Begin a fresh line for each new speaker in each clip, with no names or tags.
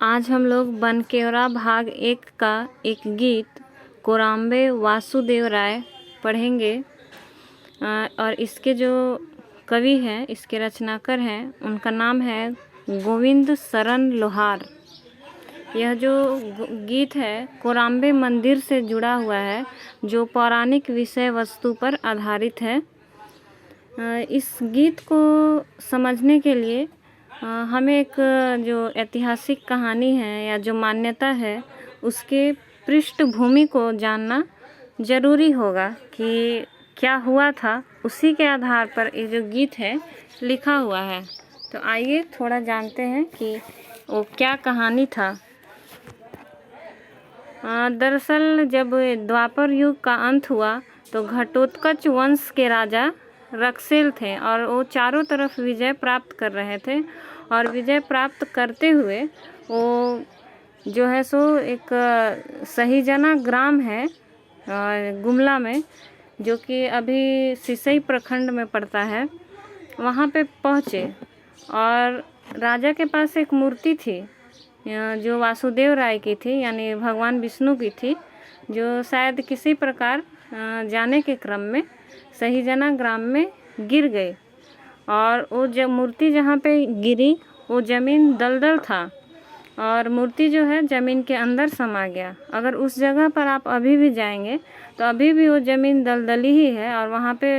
आज हम लोग बनकेवरा भाग 1 का एक गीत कोराम्बे वासुदेव राय पढ़ेंगे। और इसके जो कवि हैं, इसके रचनाकार हैं, उनका नाम है गोविंद शरण लोहार। यह जो गीत है कोराम्बे मंदिर से जुड़ा हुआ है, जो पौराणिक विषय वस्तु पर आधारित है। इस गीत को समझने के लिए हमें एक जो ऐतिहासिक कहानी है या जो मान्यता है उसके पृष्ठभूमि को जानना ज़रूरी होगा कि क्या हुआ था। उसी के आधार पर ये जो गीत है लिखा हुआ है। तो आइए थोड़ा जानते हैं कि वो क्या कहानी था। दरअसल जब द्वापर युग का अंत हुआ तो घटोत्कच वंश के राजा रक्सेल थे और वो चारों तरफ विजय प्राप्त कर रहे थे। और विजय प्राप्त करते हुए वो जो है सो एक सहीजना ग्राम है गुमला में, जो कि अभी सिसई प्रखंड में पड़ता है, वहाँ पे पहुँचे। और राजा के पास एक मूर्ति थी जो वासुदेव राय की थी, यानी भगवान विष्णु की थी, जो शायद किसी प्रकार जाने के क्रम में सहीजना ग्राम में गिर गई। और वो जब मूर्ति जहाँ पे गिरी वो ज़मीन दलदल था और मूर्ति जो है ज़मीन के अंदर समा गया। अगर उस जगह पर आप अभी भी जाएंगे तो अभी भी वो ज़मीन दलदली ही है और वहाँ पे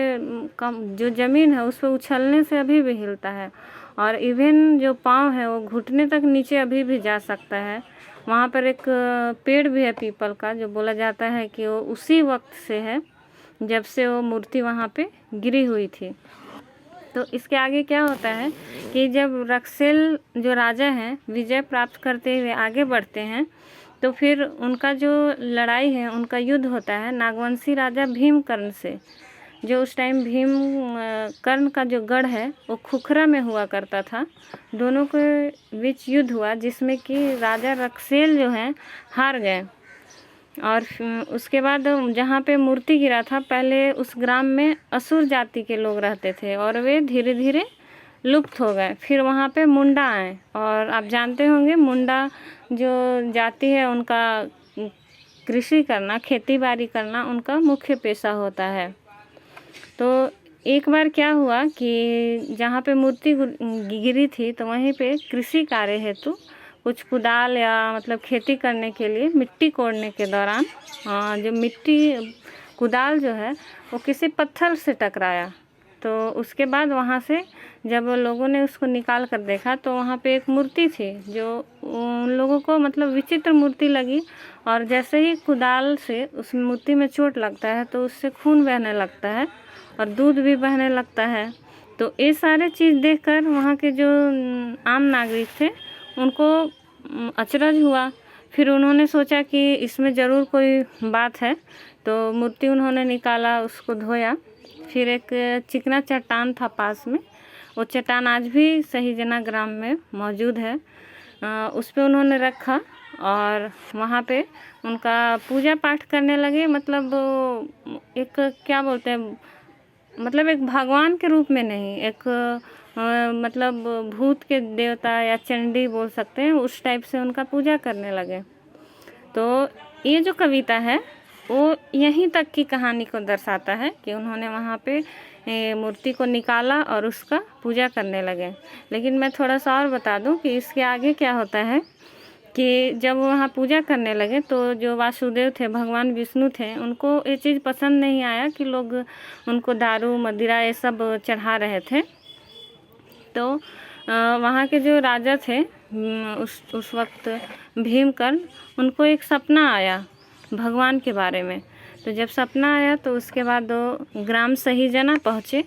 जो ज़मीन है उस पर उछलने से अभी भी हिलता है। और इवन जो पाँव है वो घुटने तक नीचे अभी भी जा सकता है। वहाँ पर एक पेड़ भी है पीपल का, जो बोला जाता है कि वो उसी वक्त से है जब से वो मूर्ति वहाँ पे गिरी हुई थी। तो इसके आगे क्या होता है कि जब रक्सेल जो राजा हैं विजय प्राप्त करते हुए आगे बढ़ते हैं तो फिर उनका जो लड़ाई है, उनका युद्ध होता है नागवंशी राजा भीमकर्ण से। जो उस टाइम भीमकर्ण का जो गढ़ है वो खुखरा में हुआ करता था। दोनों के बीच युद्ध हुआ जिसमें कि राजा रक्सेल जो हैं हार गए। और उसके बाद जहाँ पे मूर्ति गिरा था, पहले उस ग्राम में असुर जाति के लोग रहते थे और वे धीरे धीरे लुप्त हो गए। फिर वहाँ पे मुंडा आए, और आप जानते होंगे मुंडा जो जाति है उनका कृषि करना, खेती बाड़ी करना उनका मुख्य पेशा होता है। तो एक बार क्या हुआ कि जहाँ पे मूर्ति गिरी थी तो वहीं पे कृषि कार्य हेतु कुछ कुदाल या मतलब खेती करने के लिए मिट्टी कोड़ने के दौरान जो मिट्टी कुदाल जो है वो किसी पत्थर से टकराया। तो उसके बाद वहाँ से जब लोगों ने उसको निकाल कर देखा तो वहाँ पे एक मूर्ति थी जो उन लोगों को मतलब विचित्र मूर्ति लगी। और जैसे ही कुदाल से उस मूर्ति में चोट लगता है तो उससे खून बहने लगता है और दूध भी बहने लगता है। तो ये सारे चीज़ देखकर वहाँ के जो आम नागरिक थे उनको अचरज हुआ। फिर उन्होंने सोचा कि इसमें ज़रूर कोई बात है, तो मूर्ति उन्होंने निकाला, उसको धोया। फिर एक चिकना चट्टान था पास में, वो चट्टान आज भी सहीजना ग्राम में मौजूद है। उस पर उन्होंने रखा और वहाँ पे उनका पूजा पाठ करने लगे। मतलब एक क्या बोलते हैं, मतलब एक भगवान के रूप में नहीं, एक मतलब भूत के देवता या चंडी बोल सकते हैं, उस टाइप से उनका पूजा करने लगे। तो ये जो कविता है वो यहीं तक की कहानी को दर्शाता है कि उन्होंने वहाँ पे मूर्ति को निकाला और उसका पूजा करने लगे। लेकिन मैं थोड़ा सा और बता दूं कि इसके आगे क्या होता है कि जब वहाँ पूजा करने लगे तो जो वासुदेव थे, भगवान विष्णु थे, उनको ये चीज़ पसंद नहीं आया कि लोग उनको दारू मदिरा ये सब चढ़ा रहे थे। तो वहाँ के जो राजा थे उस वक्त भीमकर्ण, उनको एक सपना आया भगवान के बारे में। तो जब सपना आया तो उसके बाद वो ग्राम सहीजना पहुँचे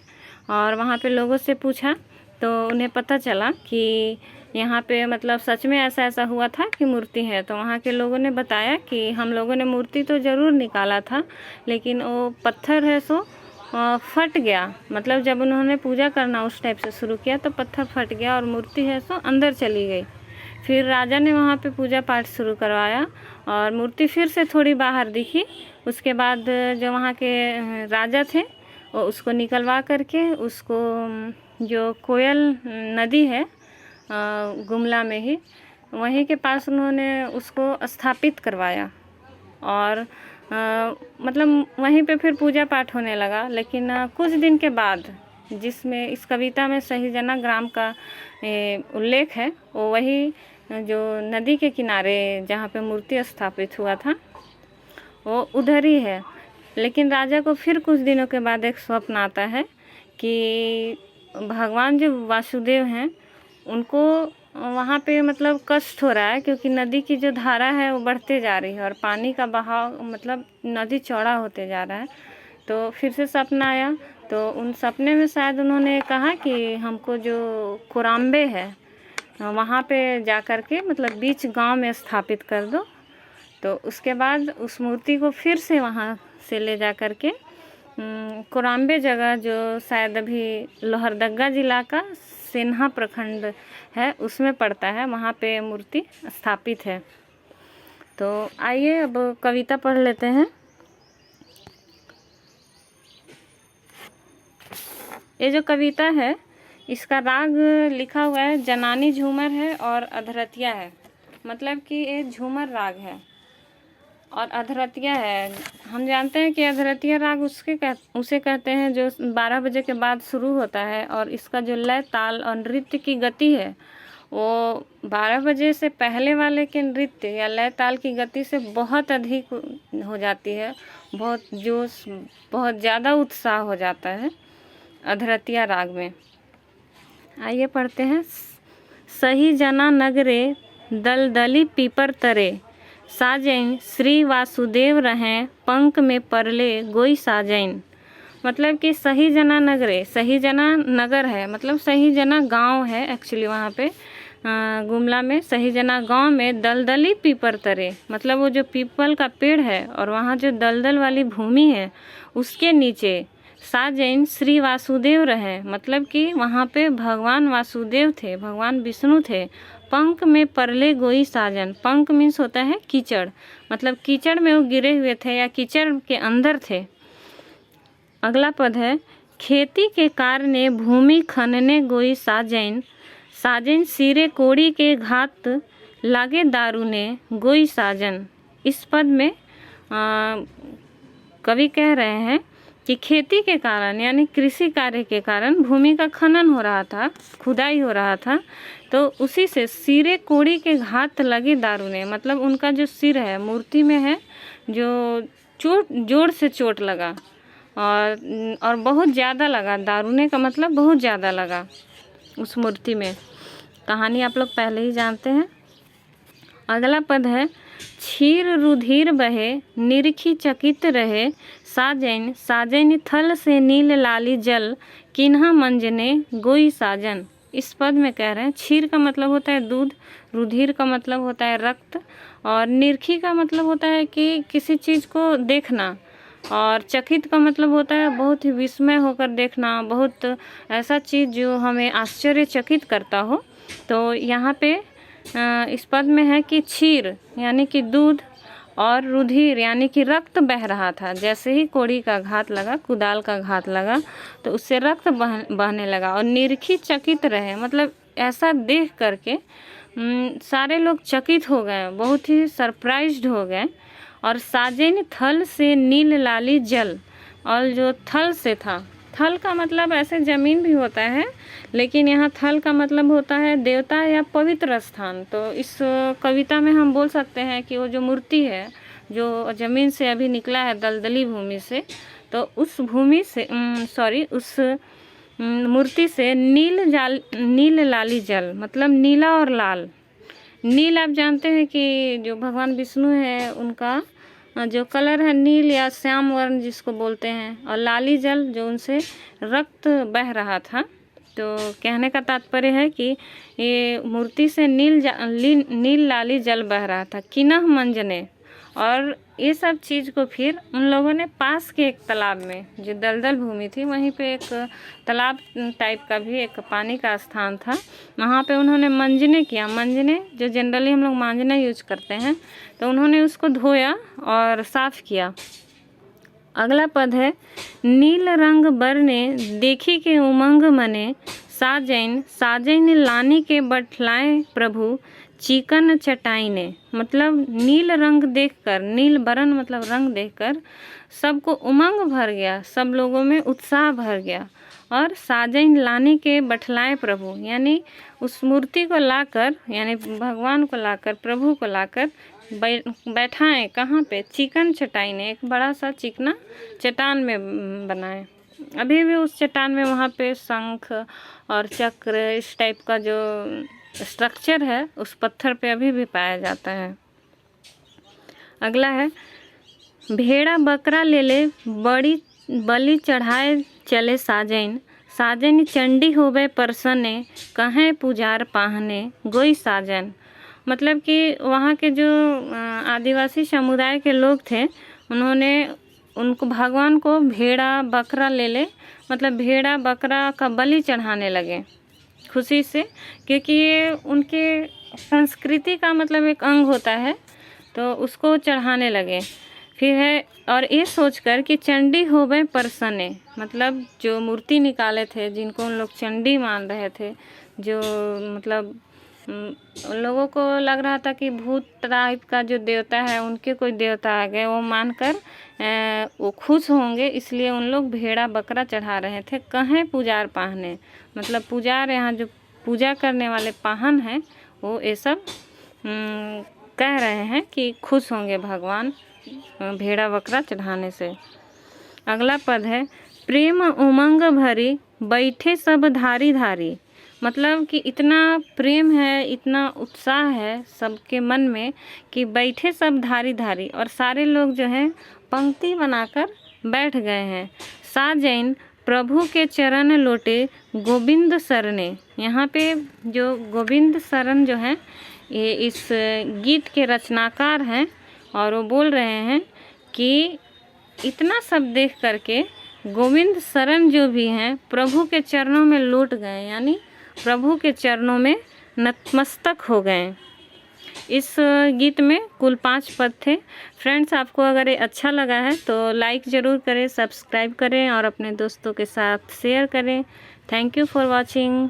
और वहाँ पे लोगों से पूछा तो उन्हें पता चला कि यहाँ पे मतलब सच में ऐसा ऐसा हुआ था कि मूर्ति है। तो वहाँ के लोगों ने बताया कि हम लोगों ने मूर्ति तो ज़रूर निकाला था, लेकिन वो पत्थर है सो फट गया। मतलब जब उन्होंने पूजा करना उस टाइप से शुरू किया तो पत्थर फट गया और मूर्ति है सो अंदर चली गई। फिर राजा ने वहाँ पे पूजा पाठ शुरू करवाया और मूर्ति फिर से थोड़ी बाहर दिखी। उसके बाद जो वहाँ के राजा थे वो उसको निकलवा करके उसको जो कोयल नदी है गुमला में ही, वहीं के पास उन्होंने उसको स्थापित करवाया और मतलब वहीं पे फिर पूजा पाठ होने लगा। लेकिन कुछ दिन के बाद, जिसमें इस कविता में सहीजना ग्राम का उल्लेख है, वो वही जो नदी के किनारे जहाँ पे मूर्ति स्थापित हुआ था वो उधर ही है। लेकिन राजा को फिर कुछ दिनों के बाद एक स्वप्न आता है कि भगवान जो वासुदेव हैं उनको वहाँ पे मतलब कष्ट हो रहा है, क्योंकि नदी की जो धारा है वो बढ़ते जा रही है और पानी का बहाव मतलब नदी चौड़ा होते जा रहा है। तो फिर से सपना आया, तो उन सपने में शायद उन्होंने कहा कि हमको जो कोराम्बे है वहाँ पे जा कर के मतलब बीच गांव में स्थापित कर दो। तो उसके बाद उस मूर्ति को फिर से वहाँ से ले जा कर के कोराम्बे जगह, जो शायद अभी लोहरदगा जिला का सिन्हा प्रखंड है उसमें पड़ता है, वहाँ पे मूर्ति स्थापित है। तो आइए अब कविता पढ़ लेते हैं। ये जो कविता है इसका राग लिखा हुआ है जनानी झूमर है और अधरतिया है, मतलब कि ये झूमर राग है और अधरतिया है। हम जानते हैं कि अधरतिया राग उसे कहते हैं जो 12 बजे के बाद शुरू होता है और इसका जो लय, ताल और नृत्य की गति है वो 12 बजे से पहले वाले के नृत्य या लय ताल की गति से बहुत अधिक हो जाती है। बहुत जोश, बहुत ज़्यादा उत्साह हो जाता है अधरतिया राग में। आइए पढ़ते हैं। सहीजना नगरे दलदली पीपर तरे, साजैन श्री वासुदेव रहें पंख में परले गोई साजैन। मतलब कि सहीजना नगरे, सहीजना नगर है मतलब सहीजना गांव है एक्चुअली। वहाँ पे गुमला में सहीजना गांव में दलदली पीपर तरे, मतलब वो जो पीपल का पेड़ है और वहाँ जो दलदल वाली भूमि है उसके नीचे साजैन श्री वासुदेव रहे, मतलब कि वहाँ पे भगवान वासुदेव थे, भगवान विष्णु थे। पंख में परले गोई साजन, पंख मीन्स होता है कीचड़, मतलब कीचड़ में वो गिरे हुए थे या कीचड़ के अंदर थे। अगला पद है खेती के कारणे भूमि खनने गोई साजैन, साजन सिरे कोड़ी के घात लागे दारूने गोई साजन। इस पद में कवि कह रहे हैं कि खेती के कारण यानी कृषि कार्य के कारण भूमि का खनन हो रहा था, खुदाई हो रहा था, तो उसी से सिरे कोड़ी के घात लगे दारूने, मतलब उनका जो सिर है मूर्ति में है जो जोर से चोट लगा और बहुत ज़्यादा लगा। दारूने का मतलब बहुत ज़्यादा लगा उस मूर्ति में। कहानी आप लोग पहले ही जानते हैं। अगला पद है क्षीर रुधिर बहे निरखी चकित रहे, साजन साजन थल से नील लाली जल किन्हा मंजने गोई साजन। इस पद में कह रहे हैं क्षीर का मतलब होता है दूध, रुधिर का मतलब होता है रक्त और निरखी का मतलब होता है कि किसी चीज़ को देखना और चकित का मतलब होता है बहुत ही विस्मय होकर देखना, बहुत ऐसा चीज़ जो हमें आश्चर्यचकित करता हो। तो यहाँ पे इस पद में है कि क्षीर यानी कि दूध और रुधिर यानी कि रक्त बह रहा था। जैसे ही कोड़ी का घात लगा, कुदाल का घात लगा तो उससे रक्त बहने लगा। और निरखी चकित रहे मतलब ऐसा देख करके सारे लोग चकित हो गए, बहुत ही सरप्राइज्ड हो गए। और साजन थल से नील लाली जल, और जो थल से था, थल का मतलब ऐसे ज़मीन भी होता है लेकिन यहाँ थल का मतलब होता है देवता या पवित्र स्थान। तो इस कविता में हम बोल सकते हैं कि वो जो मूर्ति है जो ज़मीन से अभी निकला है दलदली भूमि से, तो उस भूमि से उस मूर्ति से नील लाली जल मतलब नीला और लाल। नील आप जानते हैं कि जो भगवान विष्णु है उनका जो कलर है नील या श्याम वर्ण जिसको बोलते हैं, और लाली जल जो उनसे रक्त बह रहा था। तो कहने का तात्पर्य है कि ये मूर्ति से नील लाली जल बह रहा था किन्ह मंजने। और ये सब चीज़ को फिर उन लोगों ने पास के एक तालाब में, जो दलदल भूमि थी वहीं पे एक तालाब टाइप का भी एक पानी का स्थान था, वहाँ पे उन्होंने मंजने किया। मंजने जो जनरली हम लोग मांजना यूज करते हैं, तो उन्होंने उसको धोया और साफ़ किया। अगला पद है नील रंग बरने देखी के उमंग मने, साजैन साजैन लानी के बठलाएं प्रभु चिकन चटाइने, मतलब नील रंग देखकर, नील बरन मतलब रंग देखकर सबको उमंग भर गया, सब लोगों में उत्साह भर गया। और साजन लाने के बठलाए प्रभु, यानी उस मूर्ति को लाकर, यानी भगवान को लाकर, प्रभु को लाकर बैठाएं कहाँ पे, चिकन चटाइने, एक बड़ा सा चिकना चट्टान में बनाए। अभी भी उस चट्टान में वहाँ पे शंख और चक्र इस टाइप का जो स्ट्रक्चर है उस पत्थर पे अभी भी पाया जाता है। अगला है, भेड़ा बकरा ले ले बड़ी बलि चढ़ाए चले साजन, साजन चंडी होवे परसने, कहें पुजार पाहने गोई साजन। मतलब कि वहाँ के जो आदिवासी समुदाय के लोग थे, उन्होंने उनको भगवान को भेड़ा बकरा ले ले, मतलब भेड़ा बकरा का बलि चढ़ाने लगे खुशी से, क्योंकि ये उनके संस्कृति का मतलब एक अंग होता है, तो उसको चढ़ाने लगे। फिर है, और ये सोचकर कि चंडी होवे परसने, मतलब जो मूर्ति निकाले थे, जिनको उन लोग चंडी मान रहे थे, जो मतलब उन लोगों को लग रहा था कि भूत टाइप का जो देवता है उनके कोई देवता आ गए, वो मानकर वो खुश होंगे, इसलिए उन लोग भेड़ा बकरा चढ़ा रहे थे। कहें पुजार पाहने, मतलब पुजार, यहाँ जो पूजा करने वाले पाहन हैं वो ये सब कह रहे हैं कि खुश होंगे भगवान भेड़ा बकरा चढ़ाने से। अगला पद है, प्रेम उमंग भरी बैठे सब धारी धारी, मतलब कि इतना प्रेम है, इतना उत्साह है सबके मन में कि बैठे सब धारी धारी, और सारे लोग जो हैं पंक्ति बनाकर बैठ गए हैं। साजन प्रभु के चरण लोटे गोविंद सरने, यहाँ पे जो गोविंद शरण जो है ये इस गीत के रचनाकार हैं, और वो बोल रहे हैं कि इतना सब देख करके गोविंद शरण जो भी हैं प्रभु के चरणों में लौट गए, यानी प्रभु के चरणों में नतमस्तक हो गए। इस गीत में कुल 5 पद थे। फ्रेंड्स, आपको अगर ये अच्छा लगा है तो लाइक ज़रूर करें, सब्सक्राइब करें और अपने दोस्तों के साथ शेयर करें। Thank you for watching.